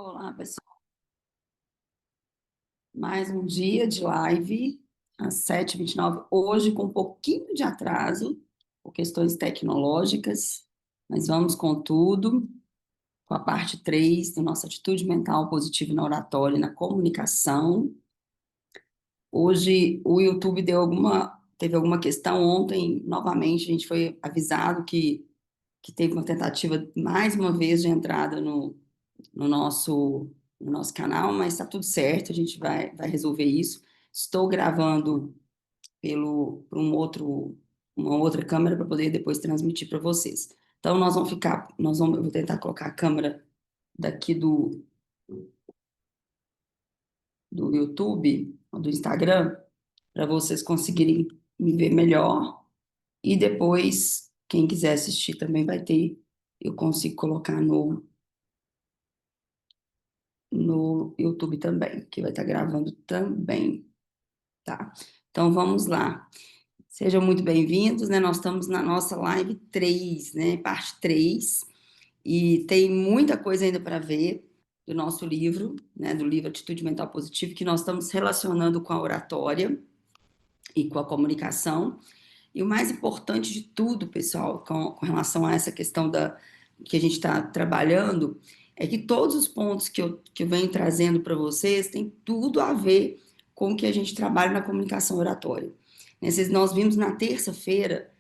Olá, pessoal. Mais um dia de live às 7h29. Hoje com um pouquinho de atraso, por questões tecnológicas, mas vamos com tudo, com a parte 3 da nossa atitude mental positiva na oratória e na comunicação. Hoje o YouTube teve alguma questão. Ontem, novamente, a gente foi avisado que teve uma tentativa, mais uma vez, de entrada no nosso, no nosso canal, mas está tudo certo, a gente vai resolver isso. Estou gravando por uma outra câmera para poder depois transmitir para vocês. Então, eu vou tentar colocar a câmera daqui do YouTube, do Instagram, para vocês conseguirem me ver melhor. E depois, quem quiser assistir também vai ter, eu consigo colocar no YouTube também, que vai estar gravando também, tá? Então vamos lá. Sejam muito bem-vindos, né? Nós estamos na nossa live 3, né? Parte 3, e tem muita coisa ainda para ver do nosso livro, né? Do livro Atitude Mental Positiva, que nós estamos relacionando com a oratória e com a comunicação. E o mais importante de tudo, pessoal, com relação a essa questão que a gente está trabalhando, é que todos os pontos que eu venho trazendo para vocês têm tudo a ver com o que a gente trabalha na comunicação oratória. Nós vimos na terça-feira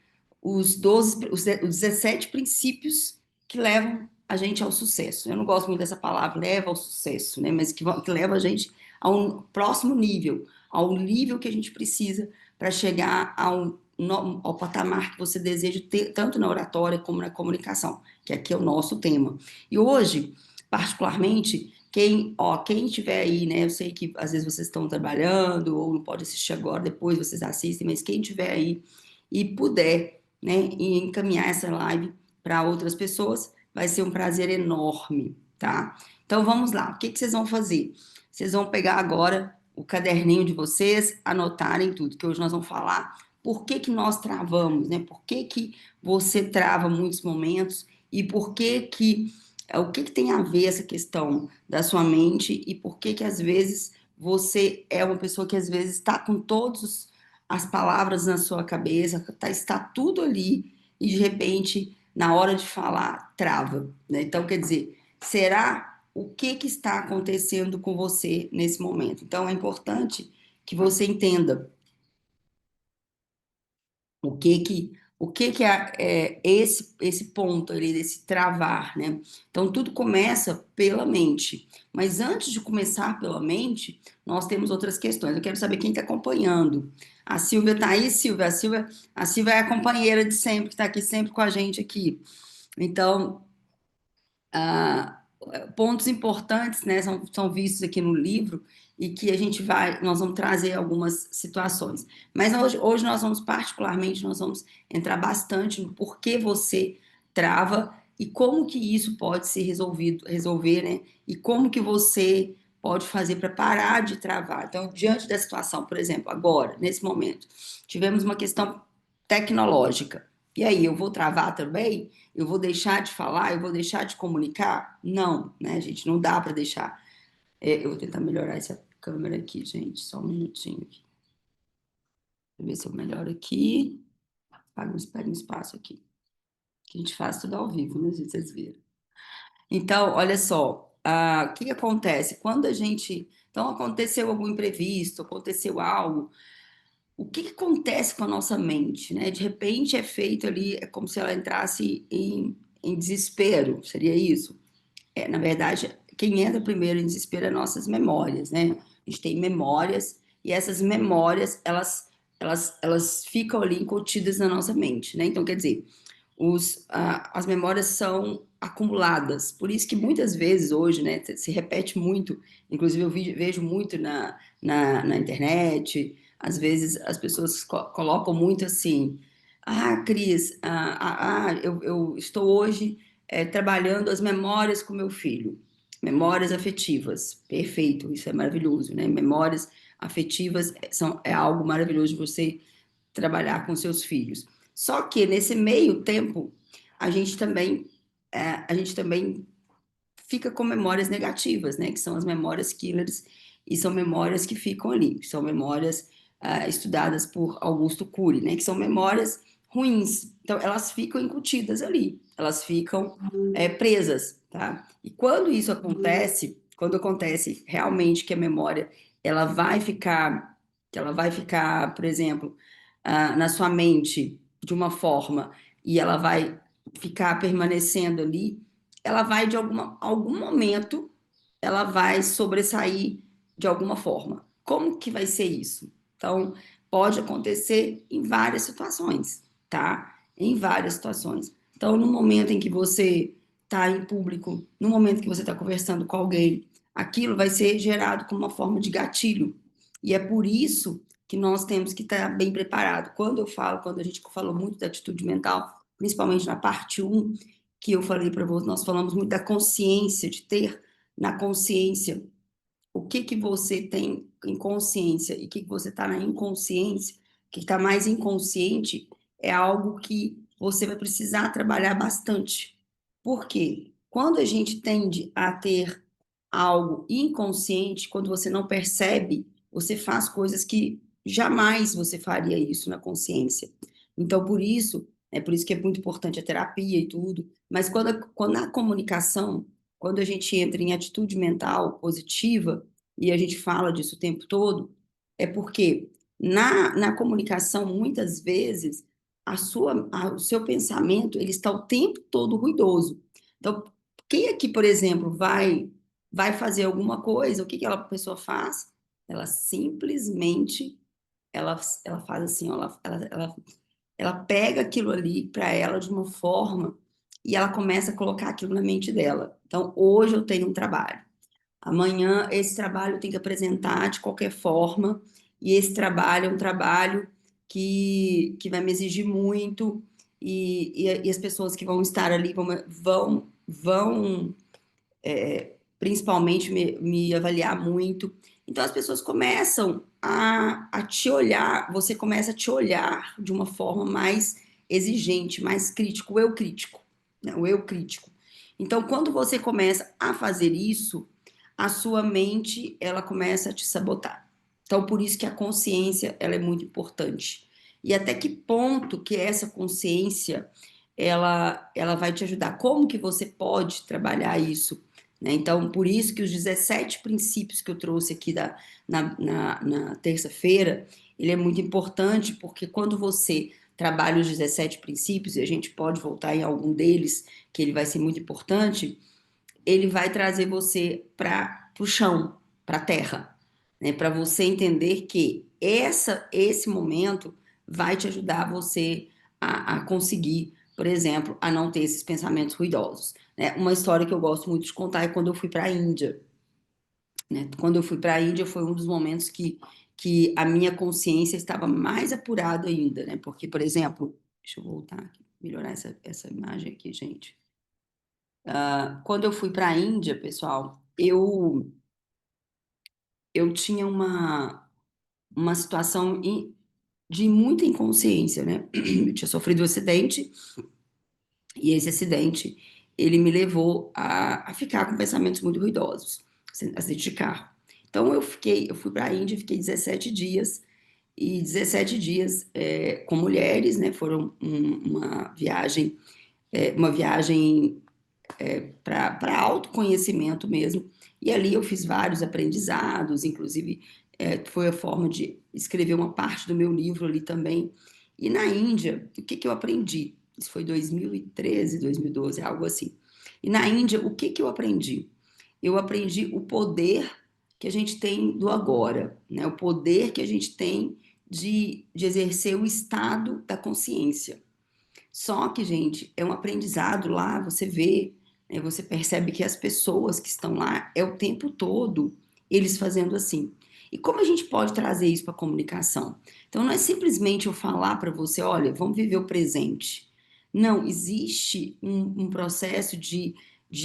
os 17 princípios que levam a gente ao sucesso. Eu não gosto muito dessa palavra, leva ao sucesso, né? Mas que leva a gente a um próximo nível, ao nível que a gente precisa para chegar ao patamar que você deseja ter, tanto na oratória como na comunicação, que aqui é o nosso tema. E hoje, particularmente, quem estiver aí, né? Eu sei que às vezes vocês estão trabalhando ou não pode assistir agora, depois vocês assistem, mas quem estiver aí e puder, né, e encaminhar essa live para outras pessoas, vai ser um prazer enorme, tá? Então vamos lá. O que vocês vão fazer? Vocês vão pegar agora o caderninho de vocês, anotarem tudo, que hoje nós vamos falar por que nós travamos, né? Por que você trava muitos momentos e o que tem a ver essa questão da sua mente e por que às vezes você é uma pessoa que às vezes está com todas as palavras na sua cabeça, está tudo ali e de repente na hora de falar trava, né? Então quer dizer, será o que está acontecendo com você nesse momento? Então é importante que você entenda o que é esse ponto ali, desse travar, né? Então, tudo começa pela mente. Mas antes de começar pela mente, nós temos outras questões. Eu quero saber quem está acompanhando. A Silvia está aí, Silvia? A Silvia é a companheira de sempre, que está aqui sempre com a gente aqui. Então, ah, pontos importantes, né, são vistos aqui no livro e que nós vamos trazer algumas situações. Mas hoje nós vamos entrar bastante no porquê você trava e como que isso pode ser resolver, né? E como que você pode fazer para parar de travar. Então, diante da situação, por exemplo, agora, nesse momento, tivemos uma questão tecnológica. E aí, eu vou travar também? Eu vou deixar de falar? Eu vou deixar de comunicar? Não, né, gente? Não dá para deixar. Eu vou tentar melhorar essa câmera aqui, gente. Só um minutinho aqui. Deixa eu ver se eu melhoro aqui. Pega um espaço aqui. Que a gente faz tudo ao vivo, né, gente? Vocês viram. Então, olha só. O que que acontece? Quando a gente. Então, aconteceu algum imprevisto, aconteceu algo. O que que acontece com a nossa mente, né? De repente é feito ali, é como se ela entrasse em desespero, seria isso? Na verdade, quem entra primeiro em desespero é nossas memórias, né? A gente tem memórias e essas memórias, elas ficam ali contidas na nossa mente, né? Então, quer dizer, as memórias são acumuladas. Por isso que muitas vezes hoje, né, se repete muito, inclusive vejo muito na internet, às vezes as pessoas colocam muito assim, Cris, eu estou hoje trabalhando as memórias com meu filho, memórias afetivas, perfeito, isso é maravilhoso, né? Memórias afetivas é algo maravilhoso de você trabalhar com seus filhos. Só que nesse meio tempo, a gente também fica com memórias negativas, né? Que são as memórias killers, e são memórias que ficam ali, são memórias estudadas por Augusto Cury, né? Que são memórias ruins. Então, elas ficam incutidas ali, elas ficam presas, tá? E quando isso acontece, quando acontece realmente que a memória ela vai ficar, por exemplo, na sua mente de uma forma e ela vai ficar permanecendo ali, ela vai de algum momento, ela vai sobressair de alguma forma. Como que vai ser isso? Então, pode acontecer em várias situações, tá? Em várias situações. Então, no momento em que você está em público, no momento que você está conversando com alguém, aquilo vai ser gerado como uma forma de gatilho. E é por isso que nós temos que estar bem preparado. Quando a gente falou muito da atitude mental, principalmente na parte um que eu falei para você, nós falamos muito da consciência, de ter na consciência o que que você tem em consciência e o que que você está na inconsciência, o que está mais inconsciente é algo que você vai precisar trabalhar bastante. Por quê? Quando a gente tende a ter algo inconsciente, quando você não percebe, você faz coisas que jamais você faria isso na consciência. Então, por isso que é muito importante a terapia e tudo, mas quando a comunicação, quando a gente entra em atitude mental positiva, e a gente fala disso o tempo todo, é porque na comunicação, muitas vezes, o seu pensamento ele está o tempo todo ruidoso. Então, quem aqui, por exemplo, vai fazer alguma coisa, o que aquela pessoa faz? Ela simplesmente ela faz assim, ó, ela pega aquilo ali para ela de uma forma e ela começa a colocar aquilo na mente dela. Então, hoje eu tenho um trabalho. Amanhã esse trabalho tem que apresentar de qualquer forma, e esse trabalho é um trabalho que vai me exigir muito, e as pessoas que vão estar ali vão principalmente me avaliar muito. Então as pessoas começam a te olhar, você começa a te olhar de uma forma mais exigente, mais crítico, o eu crítico, né? O eu crítico. Então, quando você começa a fazer isso, a sua mente ela começa a te sabotar. Então, por isso que a consciência ela é muito importante. E até que ponto que essa consciência ela vai te ajudar? Como que você pode trabalhar isso? Né? Então, por isso que os 17 princípios que eu trouxe aqui na terça-feira, ele é muito importante, porque quando você trabalha os 17 princípios, e a gente pode voltar em algum deles, que ele vai ser muito importante, ele vai trazer você para o chão, para a terra, né? Para você entender que esse momento vai te ajudar você a conseguir, por exemplo, a não ter esses pensamentos ruidosos, né? Uma história que eu gosto muito de contar é quando eu fui para a Índia, né? Quando eu fui para a Índia foi um dos momentos que a minha consciência estava mais apurada ainda, né? Porque, por exemplo, deixa eu voltar aqui, melhorar essa imagem aqui, gente. Quando eu fui para a Índia, pessoal, eu tinha uma situação de muita inconsciência, né? Eu tinha sofrido um acidente, e esse acidente, ele me levou a ficar com pensamentos muito ruidosos, acidente de carro. Então, eu fui para a Índia, fiquei 17 dias, e 17 dias com mulheres, né? Foram uma viagem para autoconhecimento mesmo. E ali eu fiz vários aprendizados, inclusive foi a forma de escrever uma parte do meu livro ali também. E na Índia, o que que eu aprendi? Isso foi 2013, 2012, algo assim. E na Índia, o que que eu aprendi? Eu aprendi o poder que a gente tem do agora, né? O poder que a gente tem de exercer o estado da consciência. Só que, gente, é um aprendizado lá, você vê, né, você percebe que as pessoas que estão lá é o tempo todo eles fazendo assim. E como a gente pode trazer isso para a comunicação? Então, não é simplesmente eu falar para você, olha, vamos viver o presente. Não, existe um processo de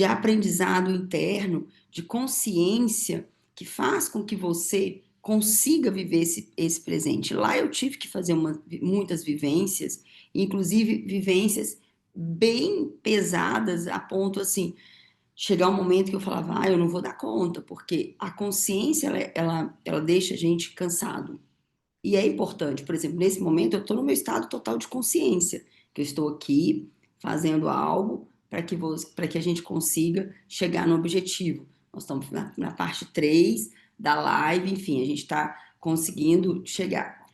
aprendizado interno, de consciência, que faz com que você consiga viver esse presente. Lá eu tive que fazer muitas vivências, inclusive vivências bem pesadas, a ponto assim, chegar um momento que eu falava, eu não vou dar conta, porque a consciência, ela deixa a gente cansado. E é importante, por exemplo, nesse momento eu estou no meu estado total de consciência, que eu estou aqui fazendo algo para que a gente consiga chegar no objetivo. Nós estamos na parte 3 da live, enfim, a gente está conseguindo chegar.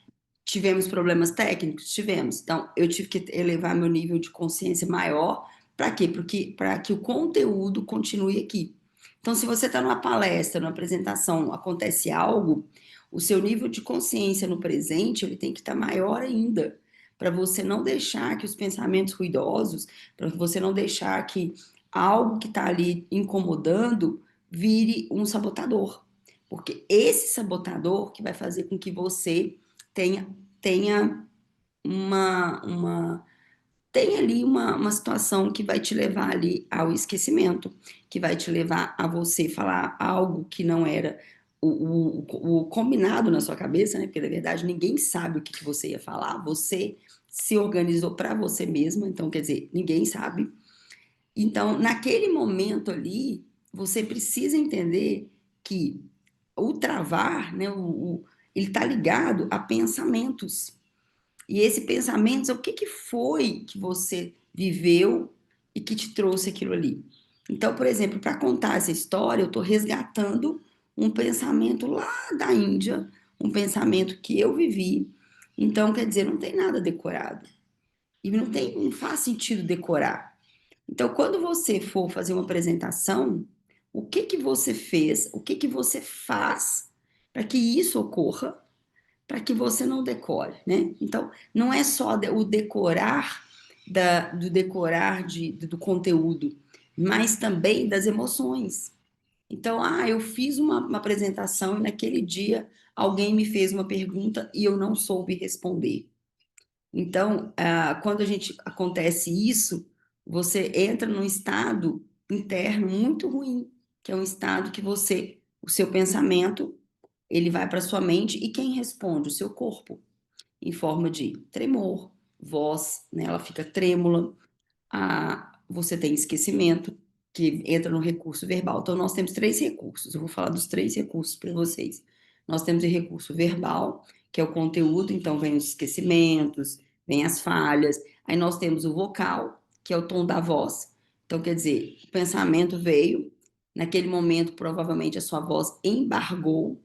Tivemos problemas técnicos? Tivemos. Então, eu tive que elevar meu nível de consciência maior. Para quê? Porque para que o conteúdo continue aqui. Então, se você está numa palestra, numa apresentação, acontece algo, o seu nível de consciência no presente ele tem que estar maior ainda, para você não deixar que os pensamentos ruidosos, para você não deixar que algo que está ali incomodando vire um sabotador. Porque esse sabotador que vai fazer com que você tenha tenha uma tem ali uma situação que vai te levar ali ao esquecimento, que vai te levar a você falar algo que não era o combinado na sua cabeça, né? Porque na verdade ninguém sabe o que, que você ia falar, você se organizou para você mesma, então quer dizer, ninguém sabe. Então, naquele momento ali, você precisa entender que o travar, né, ele está ligado a pensamentos. E esse pensamento, o que, que foi que você viveu e que te trouxe aquilo ali? Então, por exemplo, para contar essa história, eu estou resgatando um pensamento lá da Índia, um pensamento que eu vivi. Então, quer dizer, não tem nada decorado. E não faz sentido decorar. Então, quando você for fazer uma apresentação, o que que você fez, o que que você faz para que isso ocorra, para que você não decore, né? Então, não é só o decorar do decorar do conteúdo, mas também das emoções. Então, eu fiz uma apresentação e naquele dia alguém me fez uma pergunta e eu não soube responder. Então, quando a gente acontece isso, você entra num estado interno muito ruim, que é um estado que o seu pensamento, ele vai para sua mente e quem responde? O seu corpo, em forma de tremor, voz, né? Ela fica trêmula, você tem esquecimento, que entra no recurso verbal. Então, nós temos três recursos. Eu vou falar dos três recursos para vocês. Nós temos o recurso verbal, que é o conteúdo, então vem os esquecimentos, vem as falhas. Aí nós temos o vocal, que é o tom da voz. Então, quer dizer, o pensamento veio, naquele momento, provavelmente a sua voz embargou,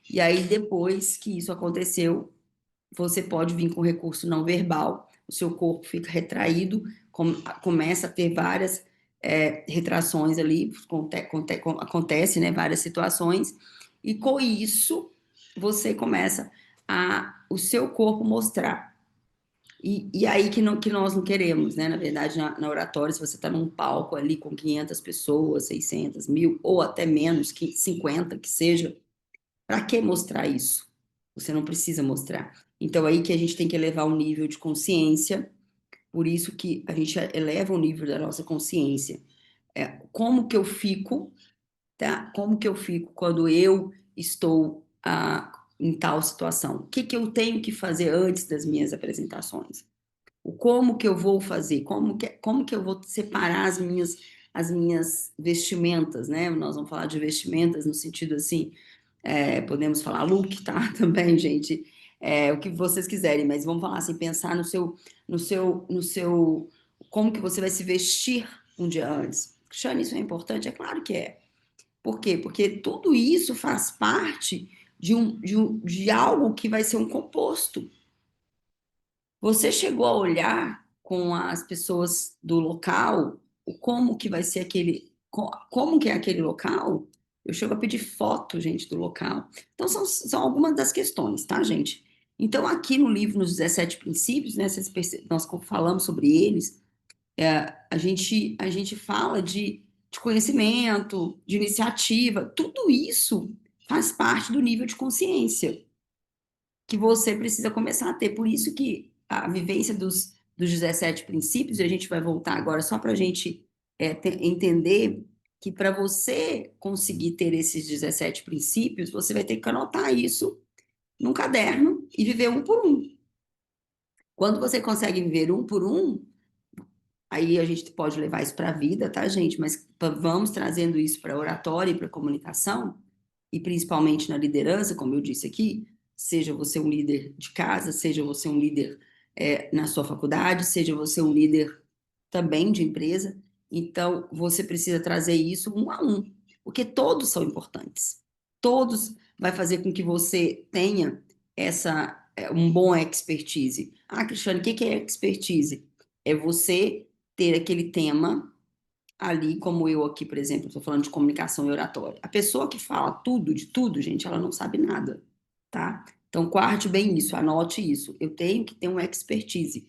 e aí depois que isso aconteceu, você pode vir com recurso não verbal, o seu corpo fica retraído, começa a ter várias retrações ali, acontece, né, várias situações, e com isso você começa o seu corpo mostrar. E aí que nós não queremos, né? Na verdade, na oratória, se você está num palco ali com 500 pessoas, 600, 1000, ou até menos, que 50, que seja, para que mostrar isso? Você não precisa mostrar. Então, aí que a gente tem que elevar o nível de consciência, por isso que a gente eleva o nível da nossa consciência. Como que eu fico, tá? Como que eu fico quando eu estou em tal situação? O que que eu tenho que fazer antes das minhas apresentações? O como que eu vou fazer? Como que eu vou separar as minhas vestimentas, né? Nós vamos falar de vestimentas no sentido assim, podemos falar look, tá? Também, gente, o que vocês quiserem, mas vamos falar assim, pensar no seu, como que você vai se vestir um dia antes. Cristiane, isso é importante? É claro que é. Por quê? Porque tudo isso faz parte de algo que vai ser um composto. Você chegou a olhar com as pessoas do local como que vai ser como que é aquele local? Eu chego a pedir foto, gente, do local. Então, são algumas das questões, tá, gente? Então, aqui no livro, nos 17 princípios, né, nós falamos sobre eles, a gente fala de conhecimento, de iniciativa, tudo isso faz parte do nível de consciência que você precisa começar a ter. Por isso que a vivência dos 17 princípios, e a gente vai voltar agora só para a gente entender que para você conseguir ter esses 17 princípios, você vai ter que anotar isso num caderno e viver um por um. Quando você consegue viver um por um, Aí a gente pode levar isso para a vida, tá, gente? Mas vamos trazendo isso para oratória e para comunicação, e principalmente na liderança, como eu disse aqui, seja você um líder de casa, seja você um líder na sua faculdade, seja você um líder também de empresa. Então, você precisa trazer isso um a um, porque todos são importantes. Todos vai fazer com que você tenha um bom expertise. Ah, Cristiane, o que é expertise? É você ter aquele tema ali, como eu aqui, por exemplo, estou falando de comunicação e oratória. A pessoa que fala tudo, de tudo, gente, ela não sabe nada, tá? Então, guarde bem isso, anote isso. Eu tenho que ter uma expertise.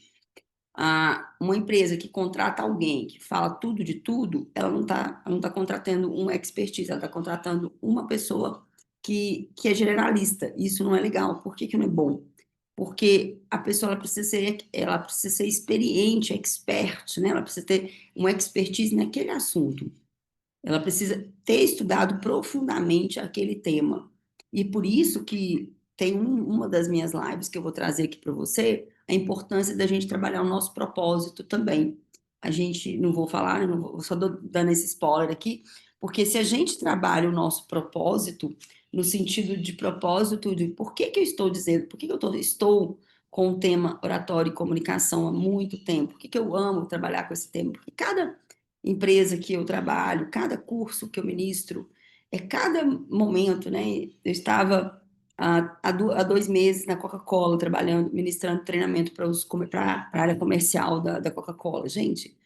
Uma empresa que contrata alguém que fala tudo de tudo, ela não tá contratando uma expertise, ela está contratando uma pessoa que é generalista. Isso não é legal. Por que que não é bom? Porque a pessoa ela precisa ser experiente, expert, né? Ela precisa ter uma expertise naquele assunto. Ela precisa ter estudado profundamente aquele tema. E por isso que tem uma das minhas lives que eu vou trazer aqui para você, a importância da gente trabalhar o nosso propósito também. A gente, não vou falar, não vou, só dando esse spoiler aqui, porque se a gente trabalha o nosso propósito, no sentido de propósito de por que que eu estou dizendo, por que que estou com o tema oratório e comunicação há muito tempo, por que que eu amo trabalhar com esse tema, porque cada empresa que eu trabalho, cada curso que eu ministro, cada momento, né? Eu estava há 2 meses na Coca-Cola trabalhando, ministrando treinamento para a área comercial da Coca-Cola. Gente,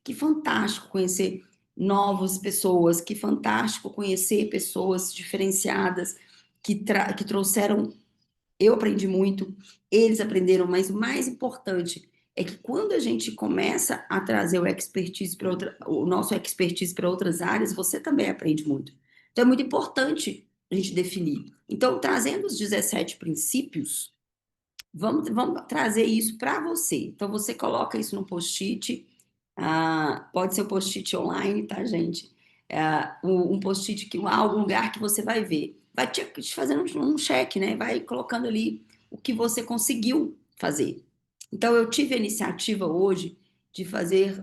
que fantástico conhecer novas pessoas, que fantástico conhecer pessoas diferenciadas que trouxeram. Eu aprendi muito, eles aprenderam, mas o mais importante é que quando a gente começa a trazer o nosso expertise para outras áreas, você também aprende muito. Então é muito importante a gente definir. Então, trazendo os 17 princípios, vamos trazer isso para você. Então, você coloca isso no post-it. Pode ser um post-it online, tá, gente? Um post-it, algum lugar que você vai ver. Vai te fazendo um check, né? Vai colocando ali o que você conseguiu fazer. Então, eu tive a iniciativa hoje de fazer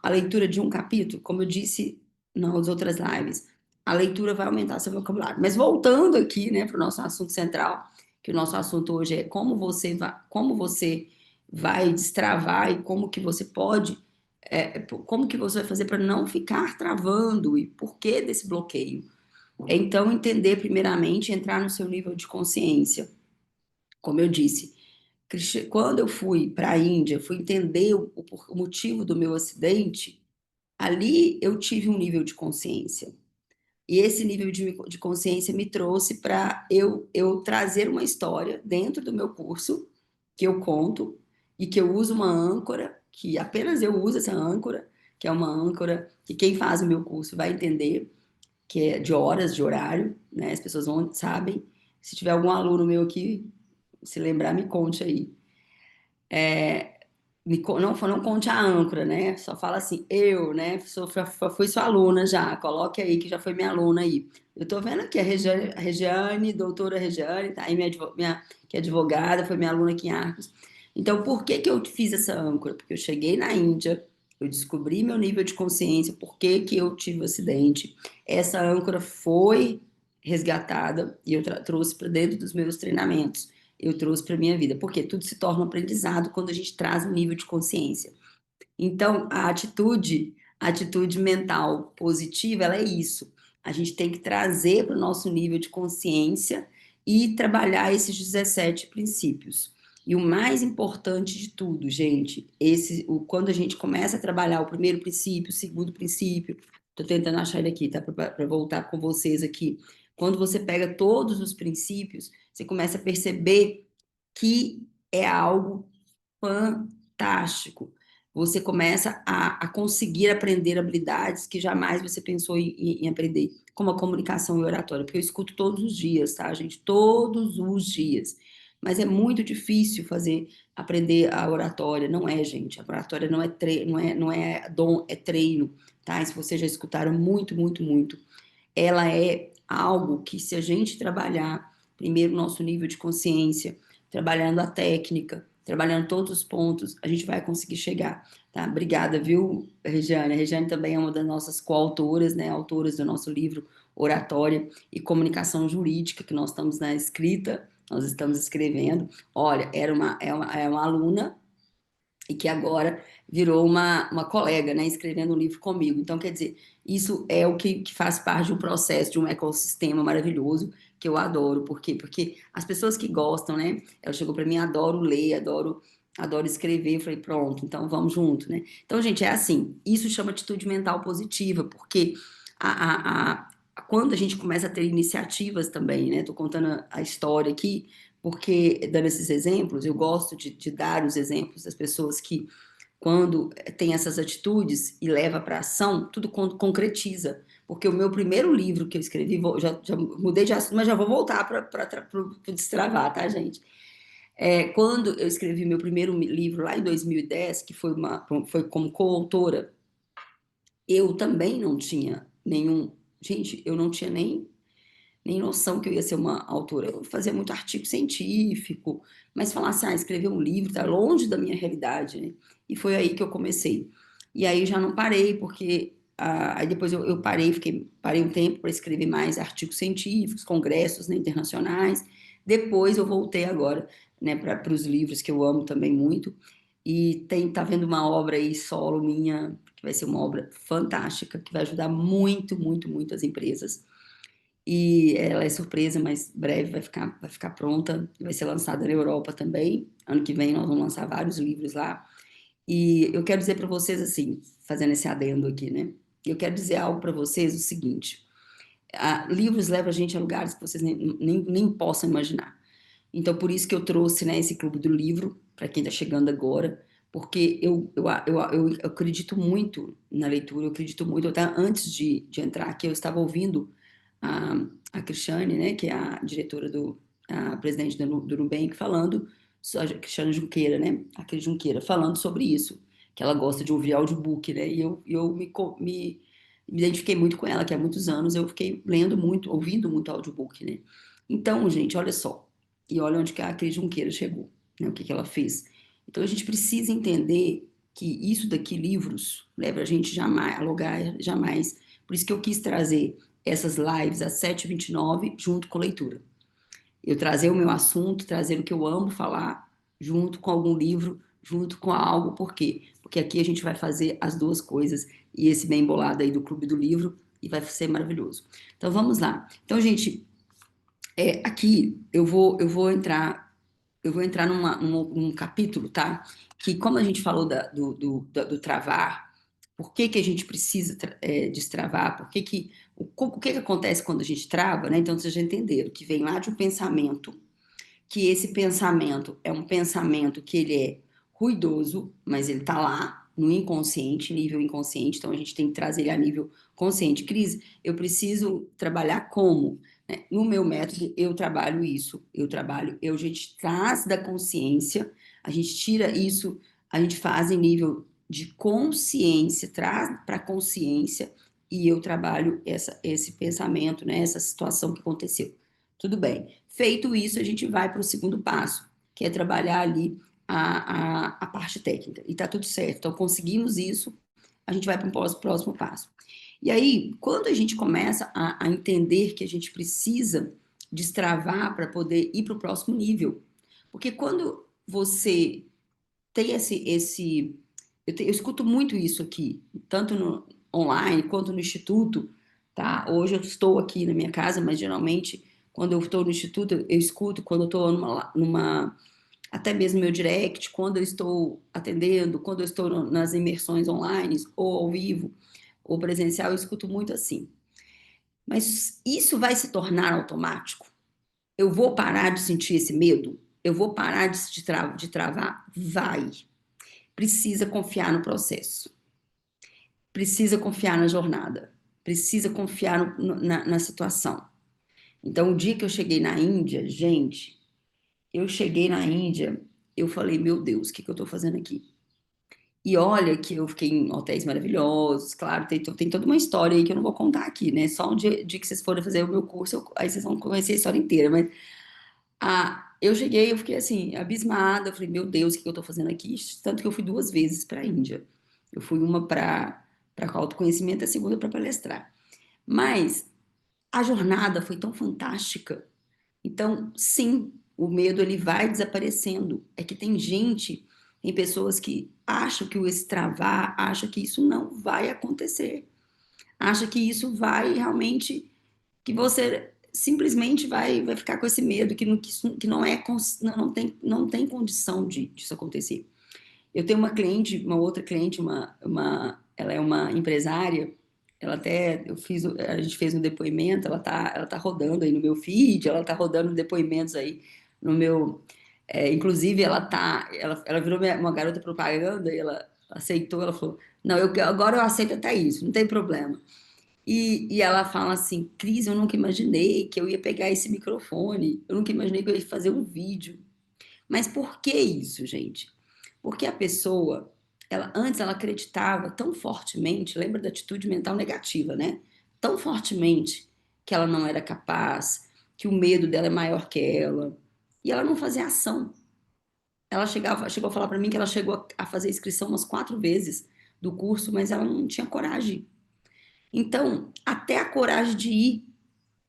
a leitura de um capítulo, como eu disse nas outras lives. A leitura vai aumentar seu vocabulário. Mas voltando aqui, né, para o nosso assunto central, que o nosso assunto hoje é como você vai destravar e como que você vai fazer para não ficar travando e por que desse bloqueio. Então, entender primeiramente, entrar no seu nível de consciência. Como eu disse, quando eu fui para a Índia, fui entender o motivo do meu acidente, ali eu tive um nível de consciência. E esse nível de consciência me trouxe para eu trazer uma história dentro do meu curso, que eu conto, e que eu uso uma âncora, que apenas eu uso essa âncora, que é uma âncora que quem faz o meu curso vai entender, que é de horas, de horário, né? As pessoas sabem. Se tiver algum aluno meu aqui, se lembrar, me conte aí. Não conte a âncora, né? Só fala assim, eu, né? Fui sua aluna já, coloque aí que já foi minha aluna aí. Eu tô vendo aqui a Regiane, doutora Regiane, tá aí que é advogada, foi minha aluna aqui em Arcos. Então, por que que eu fiz essa âncora? Porque eu cheguei na Índia, eu descobri meu nível de consciência, por que que eu tive o acidente. Essa âncora foi resgatada e eu trouxe para dentro dos meus treinamentos, eu trouxe para minha vida, porque tudo se torna um aprendizado quando a gente traz um nível de consciência. Então, a atitude mental positiva, ela é isso. A gente tem que trazer para o nosso nível de consciência e trabalhar esses 17 princípios. E o mais importante de tudo, gente, quando a gente começa a trabalhar o primeiro princípio, o segundo princípio, estou tentando achar ele aqui, tá? Para voltar com vocês aqui. Quando você pega todos os princípios, você começa a perceber que é algo fantástico. Você começa a conseguir aprender habilidades que jamais você pensou em aprender, como a comunicação e oratória, porque eu escuto todos os dias, tá, gente? Todos os dias. Mas é muito difícil aprender a oratória, não é, gente? A oratória não é dom, é treino, tá? E se vocês já escutaram muito, muito, muito, ela é algo que, se a gente trabalhar primeiro o nosso nível de consciência, trabalhando a técnica, trabalhando todos os pontos, a gente vai conseguir chegar, tá? Obrigada, viu, Regiane? A Regiane também é uma das nossas coautoras, né? Autoras do nosso livro Oratória e Comunicação Jurídica, que nós estamos na escrita, nós estamos escrevendo. Olha, é uma aluna e que agora virou uma colega, né, escrevendo um livro comigo. Então, quer dizer, isso é o que faz parte de um processo, de um ecossistema maravilhoso que eu adoro. Por quê? Porque as pessoas que gostam, né, ela chegou para mim, adoro ler, adoro escrever. Eu falei, pronto, então vamos junto, né? Então, gente, é assim, isso chama atitude mental positiva, porque quando a gente começa a ter iniciativas também, né? Tô contando a história aqui, porque, dando esses exemplos, eu gosto de dar os exemplos das pessoas que, quando tem essas atitudes e leva para ação, tudo concretiza. Porque o meu primeiro livro que eu escrevi, já mudei de assunto, mas já vou voltar para o destravar, tá, gente? Quando eu escrevi meu primeiro livro lá em 2010, que foi como coautora, eu também não tinha nenhum. Gente, eu não tinha nem noção que eu ia ser uma autora. Eu fazia muito artigo científico, mas falar assim, escrever um livro tá longe da minha realidade, né? E foi aí que eu comecei. E aí já não parei, porque aí depois eu parei, parei um tempo para escrever mais artigos científicos, congressos, né, internacionais. Depois eu voltei agora, né, para os livros que eu amo também muito. E tá vendo uma obra aí solo minha, que vai ser uma obra fantástica, que vai ajudar muito, muito, muito as empresas. E ela é surpresa, mas breve vai ficar pronta, vai ser lançada na Europa também. Ano que vem nós vamos lançar vários livros lá. E eu quero dizer para vocês assim, fazendo esse adendo aqui, né? Eu quero dizer algo para vocês o seguinte: livros levam a gente a lugares que vocês nem possam imaginar. Então, por isso que eu trouxe, né, esse clube do livro, para quem está chegando agora, porque eu acredito muito na leitura, eu acredito muito, até antes de entrar aqui, eu estava ouvindo a, a Cristiane, né, que é a diretora a presidente do Nubank, falando, a Cristiane Junqueira, né, a Cris Junqueira, falando sobre isso, que ela gosta de ouvir audiobook, né, e eu me identifiquei muito com ela, que há muitos anos eu fiquei lendo muito, ouvindo muito audiobook, né. Então, gente, olha só, e olha onde que a Cris Junqueira chegou, né, o que que ela fez. Então, a gente precisa entender que isso daqui, livros, leva a gente jamais, a lugar jamais. Por isso que eu quis trazer essas lives às 7h29, junto com leitura. Eu trazer o meu assunto, trazer o que eu amo falar, junto com algum livro, junto com algo. Por quê? Porque aqui a gente vai fazer as duas coisas, e esse bem bolado aí do Clube do Livro, e vai ser maravilhoso. Então vamos lá. Então, gente, aqui eu vou entrar num capítulo, tá? Que, como a gente falou do travar, por que que a gente precisa destravar, o que que acontece quando a gente trava, né? Então, vocês já entenderam que vem lá de um pensamento, que esse pensamento é um pensamento que ele é ruidoso, mas ele tá lá no inconsciente, nível inconsciente, então a gente tem que trazer ele a nível consciente. Cris, eu preciso trabalhar como? Né? No meu método, eu trabalho isso, a gente traz da consciência, a gente tira isso, a gente faz em nível de consciência, traz para a consciência, e eu trabalho esse pensamento, né, essa situação que aconteceu. Tudo bem. Feito isso, a gente vai para o segundo passo, que é trabalhar ali a parte técnica. E tá tudo certo. Então, conseguimos isso, a gente vai para o próximo passo. E aí, quando a gente começa a entender que a gente precisa destravar para poder ir para o próximo nível, porque quando você tem eu escuto muito isso aqui, tanto no online quanto no instituto, tá? Hoje eu estou aqui na minha casa, mas geralmente quando eu estou no instituto eu escuto, quando eu estou até mesmo meu direct, quando eu estou atendendo, quando eu estou nas imersões online ou ao vivo ou presencial, eu escuto muito assim. Mas isso vai se tornar automático? Eu vou parar de sentir esse medo? Eu vou parar de travar? Vai. Precisa confiar no processo, precisa confiar na jornada, precisa confiar na situação. Então, o dia que eu cheguei na Índia, gente, eu cheguei na Índia, eu falei, meu Deus, o que que eu estou fazendo aqui? E olha que eu fiquei em hotéis maravilhosos, claro, tem toda uma história aí que eu não vou contar aqui, né? Só um dia que vocês forem fazer o meu curso, aí vocês vão conhecer a história inteira, mas Eu cheguei, eu fiquei assim, abismada. Eu falei, meu Deus, o que eu tô fazendo aqui? Tanto que eu fui 2 vezes para a Índia. Eu fui uma para autoconhecimento, a segunda para palestrar. Mas a jornada foi tão fantástica. Então, sim, o medo ele vai desaparecendo. É que tem gente, tem pessoas que acham que o extravar, acham que isso não vai acontecer. Acha que isso vai realmente, que você simplesmente vai ficar com esse medo, que não é, não tem condição disso acontecer. Eu tenho uma cliente, uma outra cliente, ela é uma empresária, ela até, a gente fez um depoimento, ela tá rodando aí no meu feed, ela tá rodando depoimentos aí no meu, inclusive ela virou uma garota propaganda e ela aceitou, ela falou, não, agora eu aceito até isso, não tem problema. E ela fala assim, Cris, eu nunca imaginei que eu ia pegar esse microfone, eu nunca imaginei que eu ia fazer um vídeo. Mas por que isso, gente? Porque a pessoa, antes ela acreditava tão fortemente, lembra da atitude mental negativa, né? Tão fortemente que ela não era capaz, que o medo dela é maior que ela, e ela não fazia ação. Chegou a falar para mim que ela chegou a fazer inscrição umas 4 vezes do curso, mas ela não tinha coragem. Então, até a coragem de ir.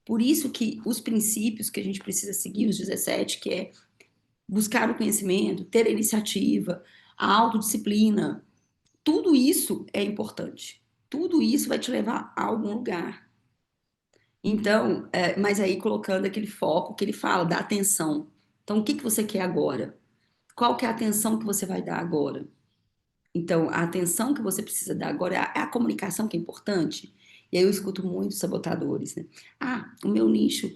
Por isso que os princípios que a gente precisa seguir, os 17, que é buscar o conhecimento, ter a iniciativa, a autodisciplina, tudo isso é importante. Tudo isso vai te levar a algum lugar. Então, mas aí colocando aquele foco que ele fala, da atenção. Então, o que que você quer agora? Qual que é a atenção que você vai dar agora? Então, a atenção que você precisa dar agora é a comunicação que é importante. E aí eu escuto muitos sabotadores, né? Ah, o meu nicho,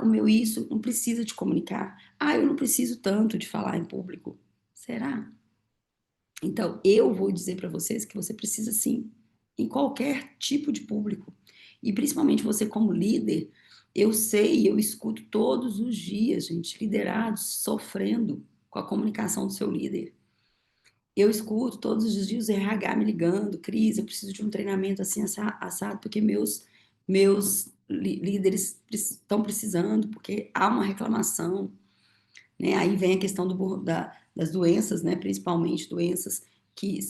o meu isso, não precisa de comunicar. Ah, eu não preciso tanto de falar em público. Será? Então, eu vou dizer para vocês que você precisa sim, em qualquer tipo de público. E principalmente você como líder, eu sei, eu escuto todos os dias, gente, liderados sofrendo com a comunicação do seu líder. Eu escuto todos os dias o RH me ligando, Cris, eu preciso de um treinamento assim assado, porque meus líderes estão precisando, porque há uma reclamação, né? Aí vem a questão das doenças, né? Principalmente doenças que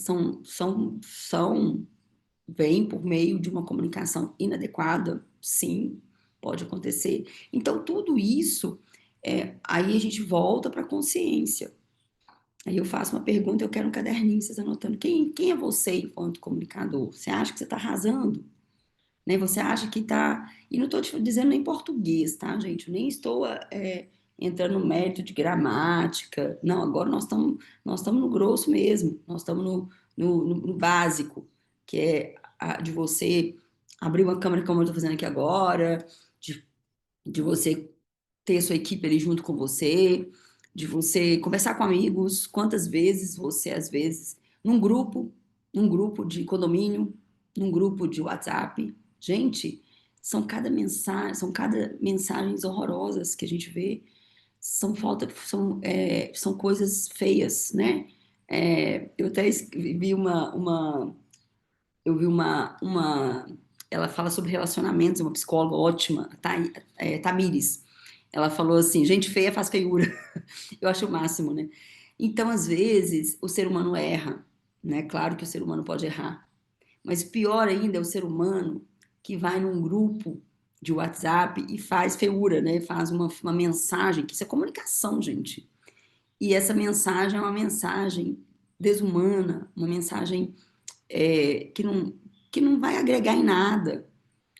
vêm por meio de uma comunicação inadequada, sim, pode acontecer. Então, tudo isso, aí a gente volta para a consciência. Aí eu faço uma pergunta, eu quero um caderninho, vocês anotando. Quem é você enquanto comunicador? Você acha que você está arrasando? Né? Você acha que está. E não estou te dizendo nem português, tá, gente? Eu nem estou entrando no mérito de gramática. Não, agora nós estamos no grosso mesmo. Nós estamos no básico, que é de você abrir uma câmera como eu estou fazendo aqui agora, de você ter a sua equipe ali junto com você, de você conversar com amigos, quantas vezes você, às vezes, num grupo de condomínio, num grupo de WhatsApp, gente, são cada mensagens horrorosas que a gente vê, são coisas feias, né? Eu até vi ela fala sobre relacionamentos, uma psicóloga ótima, Tamires. Ela falou assim, gente feia faz feiura. Eu acho o máximo, né? Então, às vezes, o ser humano erra, né? Claro que o ser humano pode errar, mas pior ainda é o ser humano que vai num grupo de WhatsApp e faz feiura, né? Faz uma mensagem, que isso é comunicação, gente. E essa mensagem é uma mensagem desumana, uma mensagem que não vai agregar em nada,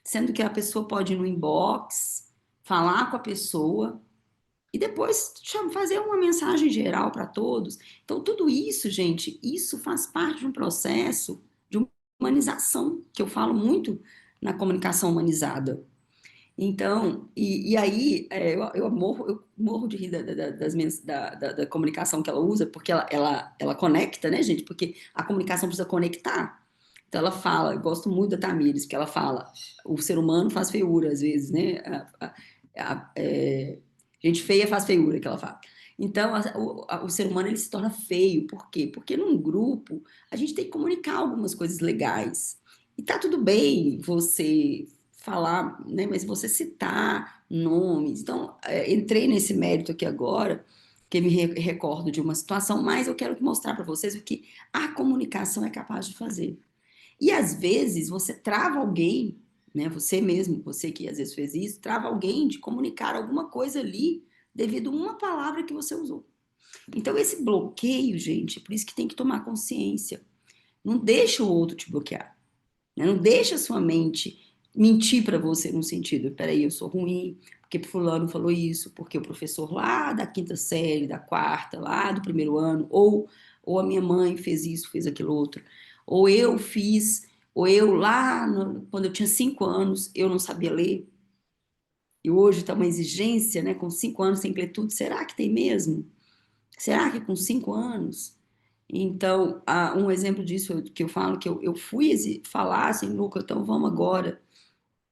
sendo que a pessoa pode ir no inbox, falar com a pessoa e depois fazer uma mensagem geral para todos. Então, tudo isso, gente, isso faz parte de um processo de humanização, que eu falo muito na comunicação humanizada. Então, e aí, eu morro de rir da comunicação que ela usa, porque ela conecta, né, gente? Porque a comunicação precisa conectar. Então, ela fala, eu gosto muito da Tamires, que ela fala, o ser humano faz feiura, às vezes, né? Gente feia faz feiura, que ela fala. Então, o ser humano, ele se torna feio. Por quê? Porque num grupo, a gente tem que comunicar algumas coisas legais. E tá tudo bem você falar, né? Mas você citar nomes. Então, entrei nesse mérito aqui agora, que me recordo de uma situação, mas eu quero mostrar para vocês o que a comunicação é capaz de fazer. E às vezes você trava alguém, né? Você mesmo, você que às vezes fez isso, trava alguém de comunicar alguma coisa ali devido a uma palavra que você usou. Então esse bloqueio, gente, por isso que tem que tomar consciência. Não deixa o outro te bloquear, né? Não deixa a sua mente mentir para você no sentido, peraí, eu sou ruim, porque fulano falou isso, porque o professor lá da quinta série, da quarta, lá do primeiro ano, ou a minha mãe fez isso, fez aquilo outro, ou eu fiz, ou eu lá, quando eu tinha 5 anos, eu não sabia ler, e hoje está uma exigência, né, com 5 anos tem que ler tudo, será que tem mesmo? Será que com 5 anos? Então, um exemplo disso que eu falo, que eu fui falar assim, Luca, então vamos agora.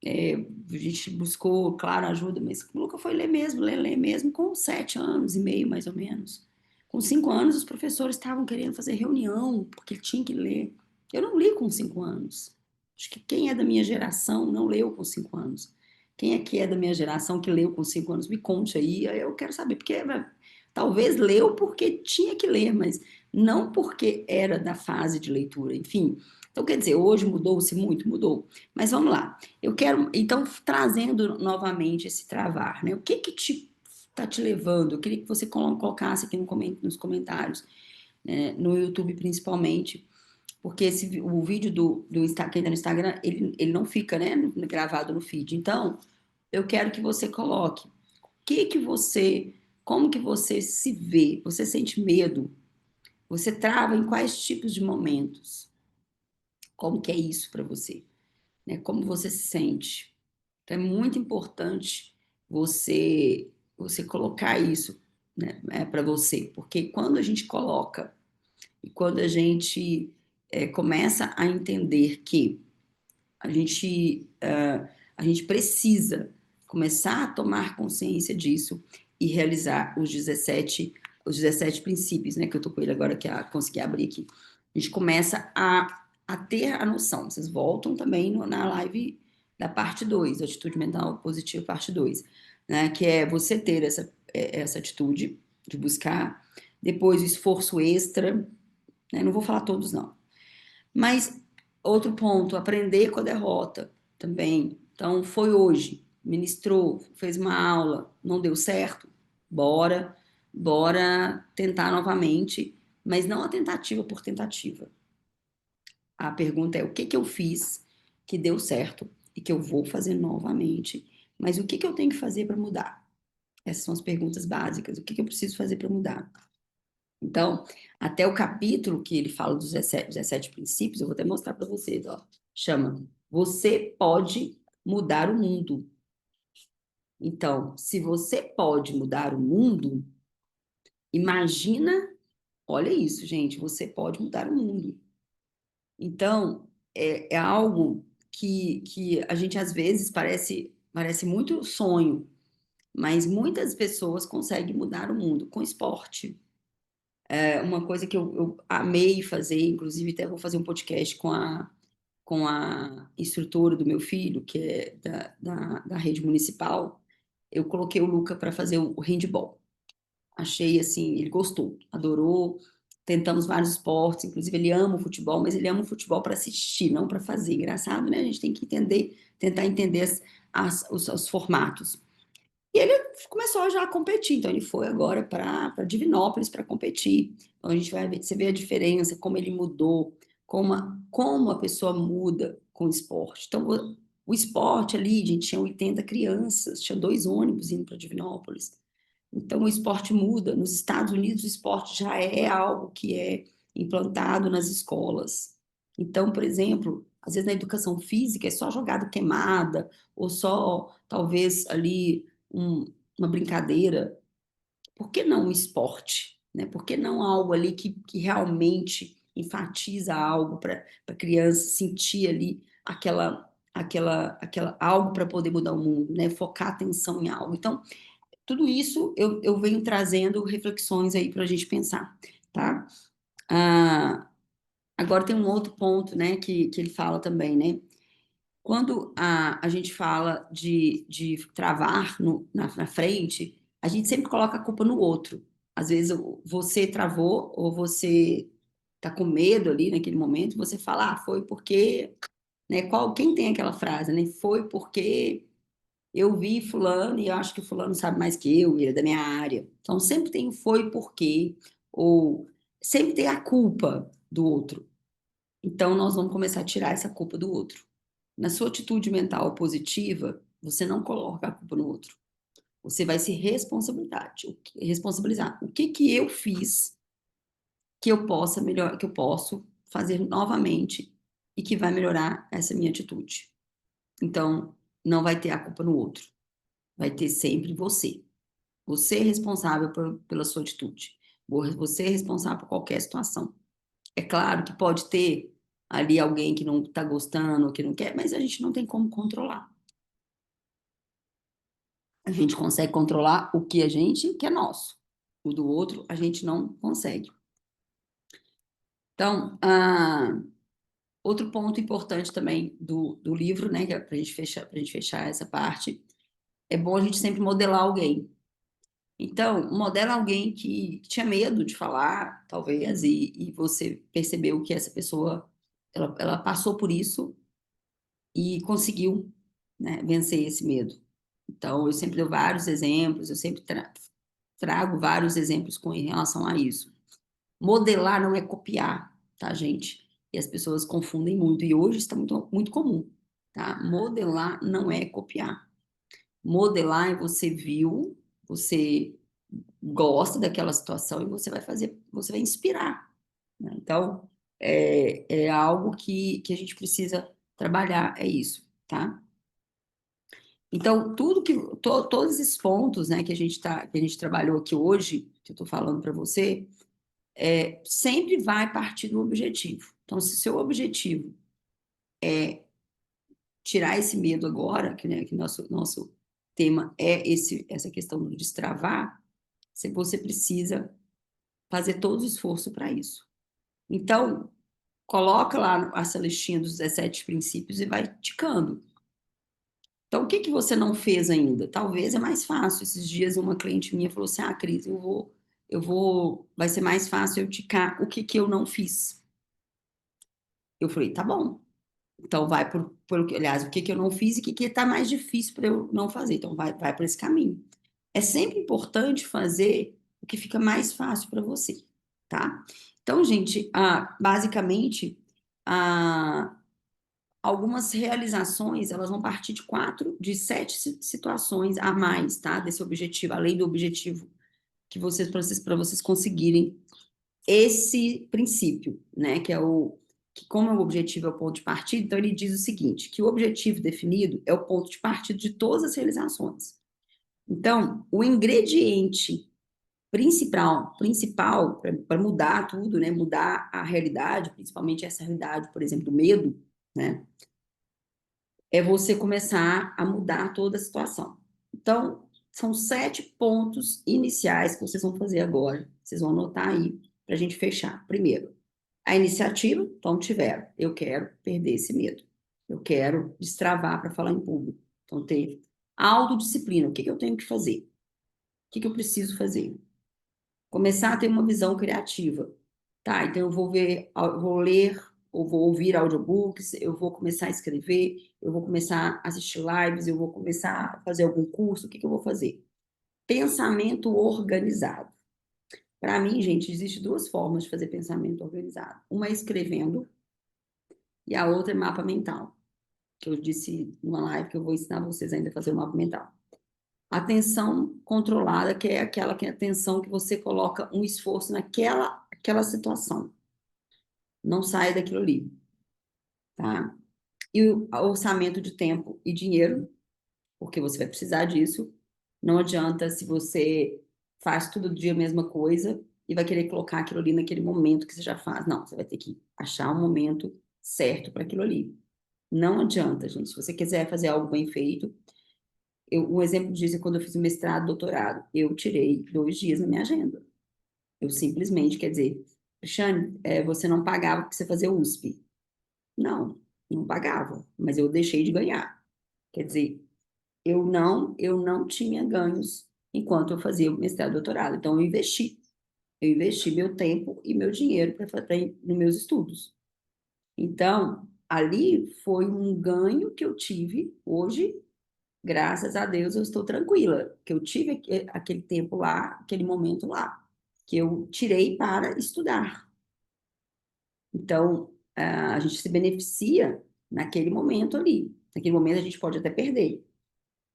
A gente buscou, claro, ajuda, mas o Luca foi ler mesmo com 7 anos e meio, mais ou menos. Com 5 anos, os professores estavam querendo fazer reunião, porque ele tinha que ler. Eu não li com 5 anos. Acho que quem é da minha geração não leu com 5 anos. Quem é que é da minha geração que leu com 5 anos? Me conte aí, eu quero saber, porque talvez leu porque tinha que ler, mas não porque era da fase de leitura. Enfim, então quer dizer, hoje mudou-se muito? Mudou. Mas vamos lá. Eu quero, então, trazendo novamente esse travar, né? O que que está te levando? Eu queria que você colocasse aqui nos comentários, né? No YouTube principalmente, porque o vídeo quem tá no Instagram, ele não fica, né, gravado no feed. Então, eu quero que você coloque o que que você, como que você se vê? Você sente medo? Você trava em quais tipos de momentos? Como que é isso para você? Né? Como você se sente? Então, é muito importante você colocar isso, né, para você, porque quando a gente coloca e quando a gente começa a entender que a gente, a gente precisa começar a tomar consciência disso e realizar os 17 princípios, né, que eu tô com ele agora, que consegui abrir aqui. A gente começa a ter a noção. Vocês voltam também na live da parte 2, Atitude Mental Positiva, parte 2, né, que é você ter essa atitude de buscar, depois o esforço extra, né, não vou falar todos, não. Mas outro ponto, aprender com a derrota também. Então, foi hoje, ministrou, fez uma aula, não deu certo, bora tentar novamente, mas não a tentativa por tentativa. A pergunta é o que que eu fiz que deu certo e que eu vou fazer novamente, mas o que que eu tenho que fazer para mudar? Essas são as perguntas básicas. O que que eu preciso fazer para mudar? Então, até o capítulo que ele fala dos 17 princípios, eu vou até mostrar para vocês, ó. Chama Você Pode Mudar o Mundo. Então, se você pode mudar o mundo, imagina, olha isso, gente, você pode mudar o mundo. Então, é algo que a gente às vezes parece muito sonho, mas muitas pessoas conseguem mudar o mundo com esporte. Uma coisa que eu amei fazer, inclusive até vou fazer um podcast com a instrutora do meu filho, que é da rede municipal, eu coloquei o Luca para fazer o handball. Achei assim, ele gostou, adorou. Tentamos vários esportes, inclusive ele ama o futebol, mas ele ama o futebol para assistir, não para fazer. Engraçado, né? A gente tem que tentar entender os formatos. E ele começou já a competir, então ele foi agora para Divinópolis para competir. Então a gente vai ver, você vê a diferença, como ele mudou, como a pessoa muda com o esporte. Então o esporte ali, gente, tinha 80 crianças, tinha 2 ônibus indo para Divinópolis. Então o esporte muda. Nos Estados Unidos o esporte já é algo que é implantado nas escolas. Então, por exemplo, às vezes na educação física é só jogada queimada, ou só talvez ali uma brincadeira, por que não um esporte? Né? Por que não algo ali que realmente enfatiza algo para a criança sentir ali aquela algo para poder mudar o mundo, né? Focar a atenção em algo. Então, tudo isso eu venho trazendo reflexões aí para a gente pensar, tá? Agora tem um outro ponto, né, que ele fala também, né? Quando a gente fala de travar na frente, a gente sempre coloca a culpa no outro. Às vezes você travou ou você tá com medo ali naquele momento, você fala, foi porque, né? Quem tem aquela frase, né? Foi porque eu vi fulano e eu acho que fulano sabe mais que eu, ele é da minha área. Então sempre tem o foi porque, ou sempre tem a culpa do outro. Então nós vamos começar a tirar essa culpa do outro. Na sua atitude mental positiva, você não coloca a culpa no outro. Você vai se responsabilizar. O que que eu fiz que eu possa melhor, que eu posso fazer novamente e que vai melhorar essa minha atitude. Então, não vai ter a culpa no outro. Vai ter sempre você. Você é responsável pela sua atitude. Você é responsável por qualquer situação. É claro que pode ter ali alguém que não está gostando, ou que não quer, mas a gente não tem como controlar. A gente consegue controlar o que a gente, que é nosso. O do outro, a gente não consegue. Então, outro ponto importante também do livro, né, que é para a gente fechar essa parte, é bom a gente sempre modelar alguém. Então, modela alguém que tinha medo de falar, talvez, e você percebeu que essa pessoa, ela passou por isso e conseguiu, né, vencer esse medo. Então, eu sempre dou vários exemplos, eu sempre trago vários exemplos em relação a isso. Modelar não é copiar, tá, gente? E as pessoas confundem muito, e hoje está muito, muito comum, tá? Modelar não é copiar. Modelar é você viu, você gosta daquela situação e você vai fazer, você vai inspirar, né? Então, é algo que a gente precisa trabalhar, é isso, tá? Então, todos esses pontos, né, que a gente trabalhou aqui hoje, que eu estou falando para você, sempre vai partir do objetivo. Então, se seu objetivo é tirar esse medo agora, né, que nosso tema é essa questão do destravar, você precisa fazer todo o esforço para isso. Então, coloca lá essa listinha dos 17 princípios e vai ticando. Então, o que que você não fez ainda? Talvez é mais fácil. Esses dias uma cliente minha falou assim: Cris, vai ser mais fácil eu ticar o que que eu não fiz. Eu falei, tá bom. Então, vai aliás, o que que eu não fiz e o que que está mais difícil para eu não fazer. Então, vai por esse caminho. É sempre importante fazer o que fica mais fácil para você, tá? Então, gente, basicamente, ah, algumas realizações, elas vão partir de 7 situações a mais, tá? Desse objetivo, além do objetivo que para vocês conseguirem esse princípio, né? Que como o objetivo é o ponto de partida, então ele diz o seguinte, que o objetivo definido é o ponto de partida de todas as realizações. Então, o ingrediente principal para mudar tudo, né? Mudar a realidade, principalmente essa realidade, por exemplo, do medo, né? É você começar a mudar toda a situação. Então, são 7 pontos iniciais que vocês vão fazer agora. Vocês vão anotar aí para a gente fechar. Primeiro, a iniciativa, então tiveram. Eu quero perder esse medo. Eu quero destravar para falar em público. Então, ter a autodisciplina. O que que eu tenho que fazer? O que que eu preciso fazer? Começar a ter uma visão criativa. Tá, então eu vou ler ou vou ouvir audiobooks, eu vou começar a escrever, eu vou começar a assistir lives, eu vou começar a fazer algum curso, o que que eu vou fazer? Pensamento organizado. Para mim, gente, existe 2 formas de fazer pensamento organizado. Uma é escrevendo e a outra é mapa mental, que eu disse numa live que eu vou ensinar vocês ainda a fazer o mapa mental. Atenção controlada, que é aquela atenção que você coloca um esforço aquela situação. Não sai daquilo ali, tá? E o orçamento de tempo e dinheiro, porque você vai precisar disso. Não adianta se você faz todo dia a mesma coisa e vai querer colocar aquilo ali naquele momento que você já faz. Não, você vai ter que achar um momento certo para aquilo ali. Não adianta, gente. Se você quiser fazer algo bem feito, um exemplo disso é quando eu fiz o mestrado, doutorado. Eu tirei 2 dias na minha agenda. Eu simplesmente, quer dizer, Cristiane, você não pagava porque você fazia USP. Não. não pagava, mas eu deixei de ganhar. Quer dizer, eu não tinha ganhos enquanto eu fazia o mestrado e doutorado. Então, eu investi meu tempo e meu dinheiro para nos meus estudos. Então, ali foi um ganho que eu tive. Hoje, graças a Deus, eu estou tranquila, que eu tive aquele tempo lá, aquele momento lá, que eu tirei para estudar. Então, a gente se beneficia naquele momento ali. Naquele momento a gente pode até perder.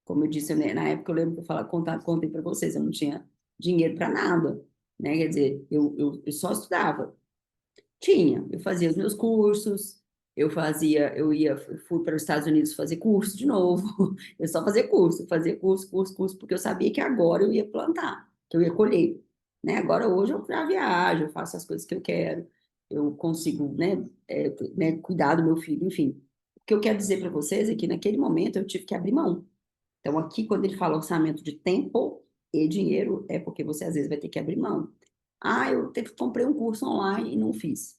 Como eu disse, né, na época eu lembro que eu contei para vocês, eu não tinha dinheiro para nada, né? Quer dizer, eu só estudava. Tinha, eu fazia os meus cursos, eu fui para os Estados Unidos fazer curso de novo. Eu só fazia curso, curso, curso, porque eu sabia que agora eu ia plantar, que eu ia colher, né? Agora hoje eu já viajo, eu faço as coisas que eu quero, eu consigo, né, cuidar do meu filho, enfim. O que eu quero dizer para vocês é que naquele momento eu tive que abrir mão. Então aqui quando ele fala orçamento de tempo e dinheiro, é porque você às vezes vai ter que abrir mão. Ah, comprei um curso online e não fiz.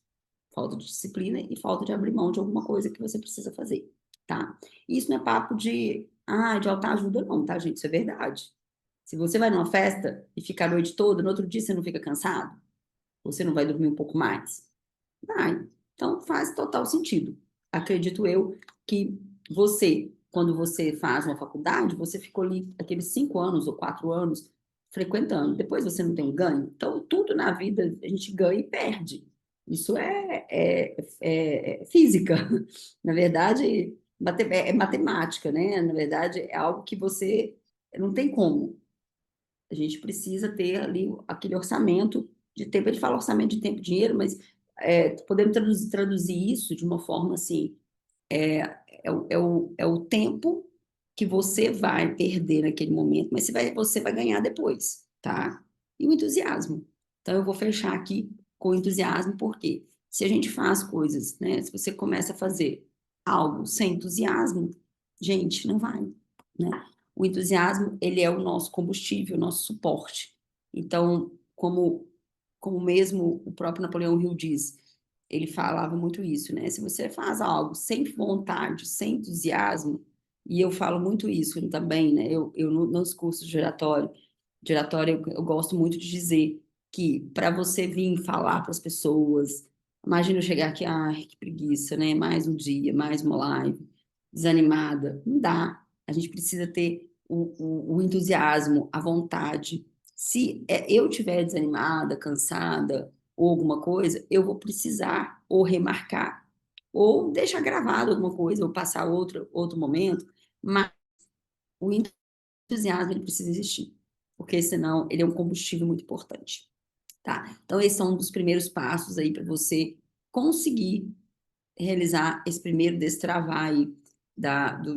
Falta de disciplina e falta de abrir mão de alguma coisa que você precisa fazer, tá? Isso não é papo de autoajuda não, tá, gente? Isso é verdade. Se você vai numa festa e fica a noite toda, no outro dia você não fica cansado? Você não vai dormir um pouco mais? Vai. Então faz total sentido. Acredito eu que quando você faz uma faculdade, você ficou ali aqueles 5 anos ou 4 anos frequentando. Depois você não tem um ganho. Então, tudo na vida a gente ganha e perde. Isso é física. Na verdade, é matemática, né? Na verdade, é algo que você não tem como. A gente precisa ter ali aquele orçamento de tempo. A gente fala orçamento de tempo e dinheiro, mas podemos traduzir isso de uma forma assim: é o tempo que você vai perder naquele momento, mas você vai ganhar depois, tá? E o entusiasmo. Então, eu vou fechar aqui com o entusiasmo, porque se a gente faz coisas, né? Se você começa a fazer algo sem entusiasmo, gente, não vai, né? O entusiasmo, ele é o nosso combustível, o nosso suporte. Então, como mesmo o próprio Napoleão Hill diz, ele falava muito isso, né? Se você faz algo sem vontade, sem entusiasmo, e eu falo muito isso também, né? Nos cursos de oratório eu gosto muito de dizer que para você vir falar para as pessoas, imagina eu chegar aqui, ai, que preguiça, né? Mais um dia, mais uma live, desanimada. Não dá. A gente precisa ter o entusiasmo, a vontade. Se eu tiver desanimada, cansada, ou alguma coisa, eu vou precisar ou remarcar, ou deixar gravado alguma coisa, ou passar outro momento, mas o entusiasmo ele precisa existir, porque senão ele é um combustível muito importante, tá? Então, esses são um dos primeiros passos aí para você conseguir realizar esse primeiro destravar aí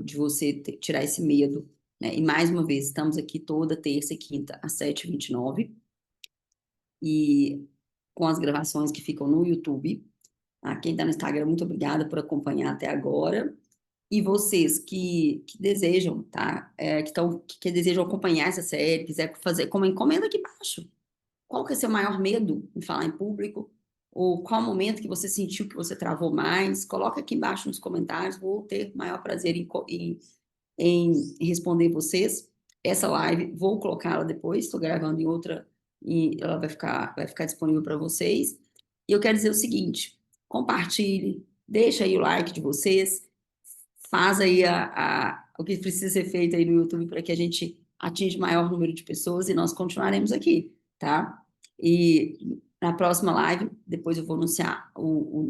de você tirar esse medo, né? E mais uma vez, estamos aqui toda terça e quinta às 7h29 e com as gravações que ficam no YouTube. Tá? Quem está no Instagram, muito obrigada por acompanhar até agora. E vocês que desejam, tá? Que desejam acompanhar essa série, quiser fazer, como encomenda aqui embaixo. Qual que é seu maior medo em falar em público? Ou qual momento que você sentiu que você travou mais? Coloca aqui embaixo nos comentários, vou ter maior prazer em responder vocês. Essa live, vou colocá-la depois, estou gravando em outra e ela vai ficar disponível para vocês. E eu quero dizer o seguinte: compartilhe, deixa aí o like de vocês, faz aí o que precisa ser feito aí no YouTube para que a gente atinja o maior número de pessoas e nós continuaremos aqui, tá? E na próxima live, depois eu vou anunciar o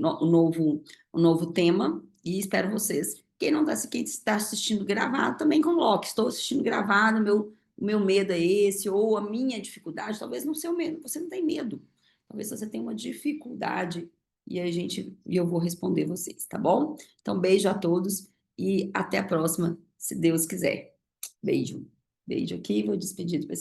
novo tema e espero vocês. Quem está assistindo gravado, também coloque. Estou assistindo gravado, o meu medo é esse, ou a minha dificuldade, talvez não seja o medo, você não tem medo. Talvez você tenha uma dificuldade e eu vou responder vocês, tá bom? Então, beijo a todos e até a próxima, se Deus quiser. Beijo. Beijo aqui, vou despedir do pessoal.